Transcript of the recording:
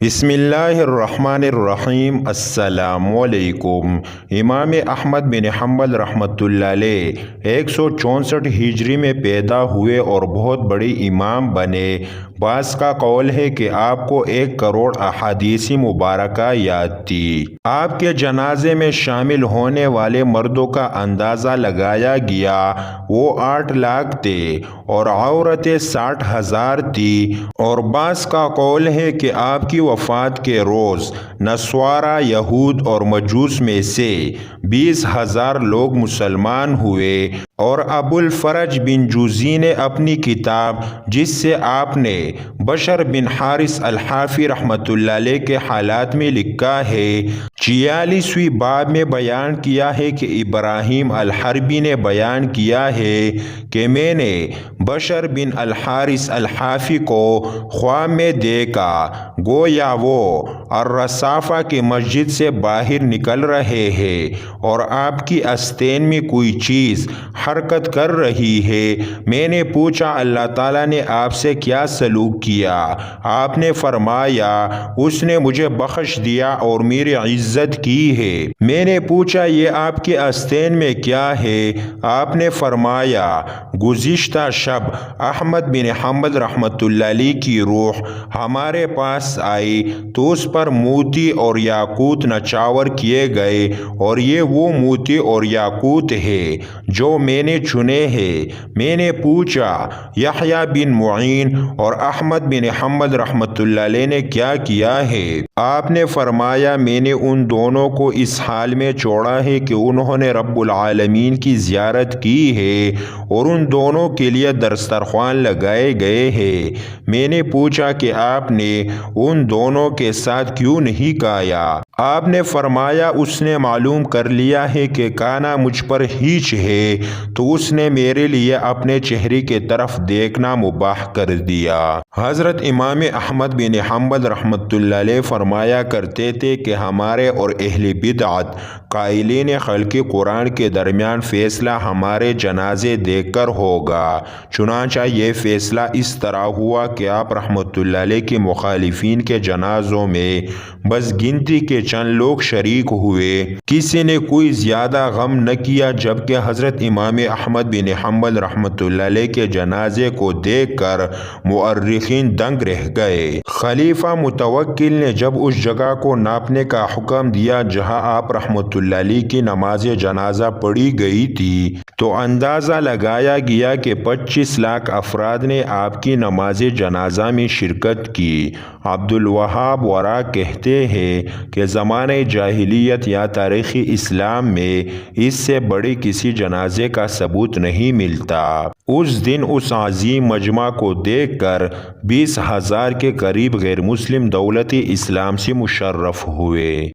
بسم اللہ الرحمن الرحیم۔ السلام علیکم۔ امام احمد بن حنبل رحمۃ اللہ علیہ 164 ہجری میں پیدا ہوئے اور بہت بڑے امام بنے۔ بعض کا قول ہے کہ آپ کو 1 کروڑ احادیث مبارکہ یاد تھی۔ آپ کے جنازے میں شامل ہونے والے مردوں کا اندازہ لگایا گیا، وہ 8 لاکھ تھے اور عورتیں 60,000 تھی، اور بعض کا قول ہے کہ آپ کی وفات کے روز نصارہ، یہود اور مجوس میں سے 20,000 لوگ مسلمان ہوئے، اور ابو الفرج بن جوزی نے اپنی کتاب جس سے آپ نے بشر بن حارث الحافی رحمۃ اللہ علیہ کے حالات میں لکھا ہے، 46ویں باب میں بیان کیا ہے کہ ابراہیم الحربی نے بیان کیا ہے کہ میں نے بشر بن الحارث الحافی کو خواب میں دیکھا، گویا وہ الرصافہ کی مسجد سے باہر نکل رہے ہیں اور آپ کی آستین میں کوئی چیز حرکت کر رہی ہے۔ میں نے پوچھا اللہ تعالیٰ نے آپ سے کیا سلوک کیا؟ آپ نے فرمایا اس نے مجھے بخش دیا اور میری عزت کی ہے۔ میں نے پوچھا یہ آپ کی آستین میں کیا ہے؟ آپ نے فرمایا گزشتہ شب احمد بن حنبل رحمۃ اللہ علیہ کی روح ہمارے پاس آئی تو اس پر موتی اور یاقوت نچاور کیے گئے، اور یہ وہ موتی اور یاقوت ہے جو میں نے چنے ہیں۔ میں نے پوچھا یحییٰ بن معین اور احمد بن حنبل رحمۃ اللہ علیہ نے کیا کیا ہے؟ آپ نے فرمایا میں نے ان دونوں کو اس حال میں چھوڑا ہے کہ انہوں نے رب العالمین کی زیارت کی ہے اور ان دونوں کے لیے دسترخوان لگائے گئے ہیں۔ میں نے پوچھا کہ آپ نے ان دونوں کے ساتھ کیوں نہیں کھایا؟ آپ نے فرمایا اس نے معلوم کر لیا ہے کہ کھانا مجھ پر ہیچ ہے، تو اس نے میرے لیے اپنے چہرے کی طرف دیکھنا مباح کر دیا۔ حضرت امام احمد بن حنبل رحمۃ اللہ علیہ فرمایا کرتے تھے کہ ہمارے اور اہل بدعت قائلین خلق قرآن کے درمیان فیصلہ ہمارے جنازے دیکھ کر ہوگا۔ چنانچہ یہ فیصلہ اس طرح ہوا کہ آپ رحمۃ اللہ علیہ کے مخالفین کے جنازوں میں بس گنتی کے چند لوگ شریک ہوئے، کسی نے کوئی زیادہ غم نہ کیا، جبکہ حضرت امام احمد بن حنبل رحمۃ اللہ علیہ کے جنازے کو دیکھ کر مورخین دنگ رہ گئے۔ خلیفہ متوکل نے جب اس جگہ کو ناپنے کا حکم دیا جہاں آپ رحمۃ اللہ علیہ کی نماز جنازہ پڑھی گئی تھی، تو اندازہ لگایا گیا کہ 25 لاکھ افراد نے آپ کی نماز جنازہ میں شرکت کی۔ عبد الوہاب ورا کہتے ہیں کہ زمانہ جاہلیت یا تاریخ اسلام میں اس سے بڑے کسی جنازے کا ثبوت نہیں ملتا۔ اس دن اس عظیم مجمع کو دیکھ کر 20,000 کے قریب غیر مسلم دولت اسلام سے مشرف ہوئے۔